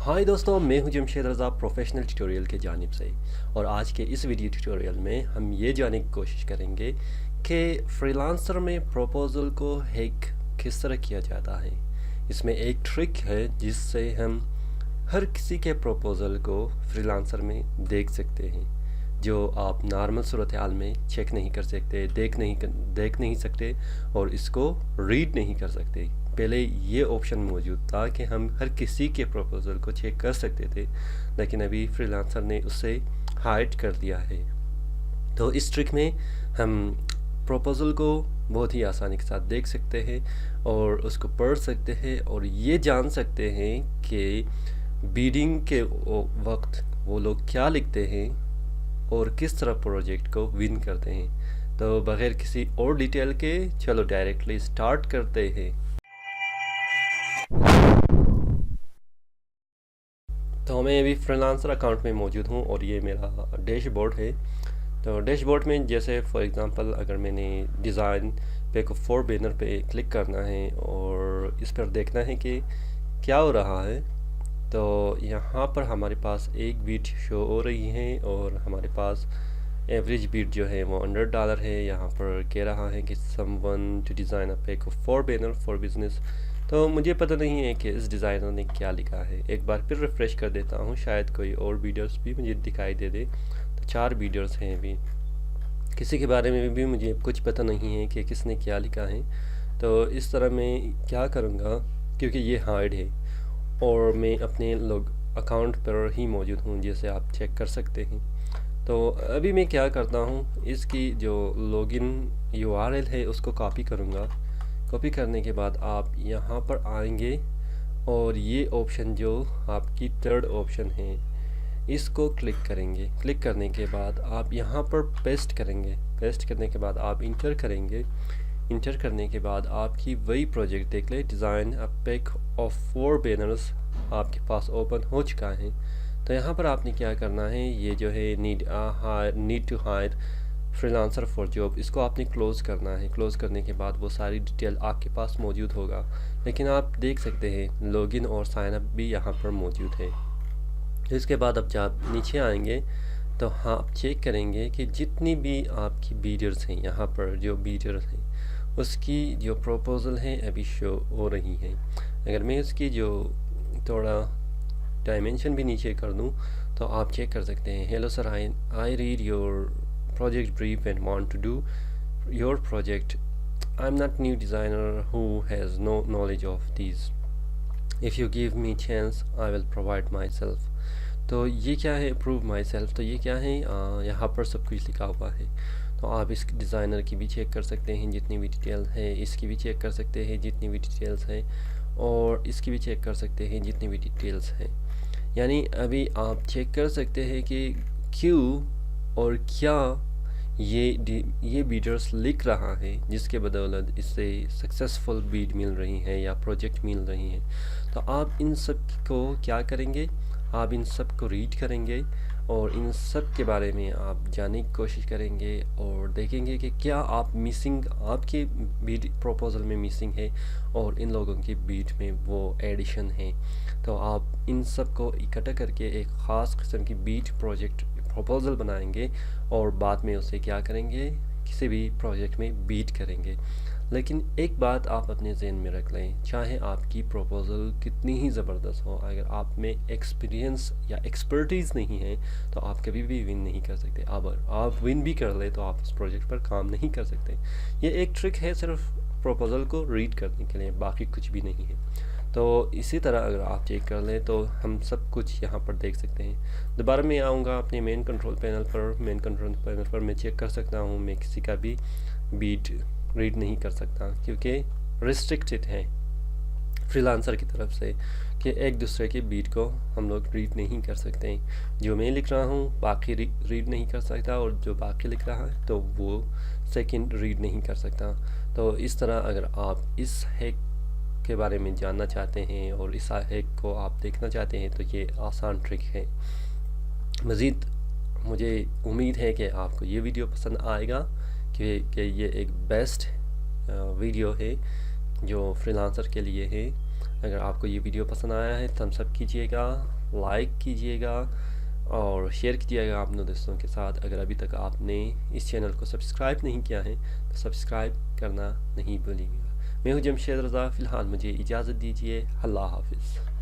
हाय दोस्तों, मैं हूं जमशेद रज़ा प्रोफेशनल ट्यूटोरियल के जानिब से। और आज के इस वीडियो ट्यूटोरियल में हम ये जानने की कोशिश करेंगे कि फ्रीलांसर में प्रपोज़ल को हैक किस तरह किया जाता है। इसमें एक ट्रिक है जिससे हम हर किसी के प्रपोज़ल को फ्रीलांसर में देख सकते हैं, जो आप नॉर्मल सूरत हाल में चेक नहीं कर सकते, देख नहीं सकते और इसको रीड नहीं कर सकते। पहले ये ऑप्शन मौजूद था कि हम हर किसी के प्रपोज़ल को चेक कर सकते थे, लेकिन अभी फ्रीलांसर ने उसे हाइड कर दिया है। तो इस ट्रिक में हम प्रपोज़ल को बहुत ही आसानी के साथ देख सकते हैं और उसको पढ़ सकते हैं और ये जान सकते हैं कि बीडिंग के वक्त वो लोग क्या लिखते हैं और किस तरह प्रोजेक्ट को विन करते हैं। तो बगैर किसी और डिटेल के चलो डायरेक्टली स्टार्ट करते हैं। तो मैं अभी फ्रीलांसर अकाउंट में मौजूद हूँ और ये मेरा डैशबोर्ड है। तो डैशबोर्ड में जैसे फॉर एग्ज़ाम्पल अगर मैंने डिज़ाइन पैक ऑफ 4 बैनर पे क्लिक करना है और इस पर देखना है कि क्या हो रहा है, तो यहाँ पर हमारे पास एक बीट शो हो रही है और हमारे पास एवरेज बीट जो है वो $100 है। यहाँ पर कह रहा है कि someone to design a pack of 4 banner for business. तो मुझे पता नहीं है कि इस डिज़ाइनर ने क्या लिखा है। एक बार फिर रिफ़्रेश कर देता हूँ, शायद कोई और वीडियोस भी मुझे दिखाई दे दे। तो 4 वीडियोस हैं अभी, किसी के बारे में भी मुझे कुछ पता नहीं है कि किसने क्या लिखा है। तो इस तरह मैं क्या करूँगा, क्योंकि ये हार्ड है और मैं अपने अकाउंट पर ही मौजूद हूँ, जैसे आप चेक कर सकते हैं। तो अभी मैं क्या करता हूँ, इसकी जो लॉगिन URL है उसको कॉपी करूँगा। कॉपी करने के बाद आप यहाँ पर आएंगे और ये ऑप्शन जो आपकी थर्ड ऑप्शन है इसको क्लिक करेंगे। क्लिक करने के बाद आप यहाँ पर पेस्ट करेंगे। पेस्ट करने के बाद आप इंटर करेंगे। इंटर करने के बाद आपकी वही प्रोजेक्ट देख ले, design a pack of 4 banners आपके पास ओपन हो चुका है। तो यहाँ पर आपने क्या करना है, ये जो है need to hire freelancer for job, इसको आपने क्लोज़ करना है। क्लोज़ करने के बाद वो सारी डिटेल आपके पास मौजूद होगा, लेकिन आप देख सकते हैं लॉगिन और साइन अप भी यहाँ पर मौजूद है। इसके बाद अब जब नीचे आएंगे तो हाँ आप चेक करेंगे कि जितनी भी आपकी बीडर्स हैं, यहाँ पर जो बीडर्स हैं उसकी जो प्रपोज़ल है अभी शो हो रही है। अगर मैं उसकी जो थोड़ा डायमेंशन भी नीचे कर दूँ तो आप चेक कर सकते हैं। Hello sir, I read your project brief and want to do your project. I'm not new designer who has no knowledge of these. If you give me chance, I will provide myself. तो ये क्या है prove myself, तो ये क्या है, यहाँ पर सब कुछ लिखा हुआ है। तो आप इस डिज़ाइनर की भी चेक कर सकते हैं जितनी भी डिटेल है, इसकी भी चेक कर सकते हैं जितनी भी डिटेल्स है, और इसकी भी चेक कर सकते हैं जितनी भी डिटेल्स हैं। यानी अभी आप चेक कर सकते हैं कि क्यों और क्या ये बीडर्स लिख रहा है, जिसके बदौलत इससे सक्सेसफुल बीड मिल रही है या प्रोजेक्ट मिल रही है। तो आप इन सब को क्या करेंगे, आप इन सब को रीड करेंगे और इन सब के बारे में आप जानने की कोशिश करेंगे और देखेंगे कि क्या आप मिसिंग आपके बीड प्रपोज़ल में मिसिंग है और इन लोगों की बीड में वो एडिशन है। तो आप इन सब को इकट्ठा करके एक ख़ास किस्म की बीड प्रोजेक्ट प्रपोज़ल बनाएंगे और बाद में उसे क्या करेंगे, किसी भी प्रोजेक्ट में बीट करेंगे। लेकिन एक बात आप अपने ज़हन में रख लें, चाहे आपकी प्रपोज़ल कितनी ही ज़बरदस्त हो, अगर आप में एक्सपीरियंस या एक्सपर्टीज़ नहीं है तो आप कभी भी विन नहीं कर सकते। अगर आप विन भी कर ले तो आप उस प्रोजेक्ट पर काम नहीं कर सकते। ये एक ट्रिक है सिर्फ प्रपोज़ल को रीड करने के लिए, बाकी कुछ भी नहीं है। तो इसी तरह अगर आप चेक कर लें तो हम सब कुछ यहाँ पर देख सकते हैं। दोबारा मैं आऊँगा अपने मेन कंट्रोल पैनल पर। मेन कंट्रोल पैनल पर मैं चेक कर सकता हूँ, मैं किसी का भी बीट रीड नहीं कर सकता क्योंकि रिस्ट्रिक्टेड है फ्रीलांसर की तरफ से कि एक दूसरे के बीट को हम लोग रीड नहीं कर सकते। जो मैं लिख रहा हूँ बाकी रीड नहीं कर सकता और जो बाकी लिख रहा है तो वो सेकंड रीड नहीं कर सकता। तो इस तरह अगर आप इस हैक के बारे में जानना चाहते हैं और इस हैक को आप देखना चाहते हैं तो ये आसान ट्रिक है। मज़ीद मुझे उम्मीद है कि आपको ये वीडियो पसंद आएगा कि ये एक बेस्ट वीडियो है जो फ्रीलांसर के लिए है। अगर आपको ये वीडियो पसंद आया है थम्स अप कीजिएगा, لائک کیجیے گا اور شیئر کیجیے گا اپنے دوستوں کے ساتھ. اگر ابھی تک آپ نے اس چینل کو سبسکرائب نہیں کیا ہے تو سبسکرائب کرنا نہیں بھولیے گا. میں ہوں جمشید رضا. فی الحال مجھے اجازت دیجیے. اللہ حافظ.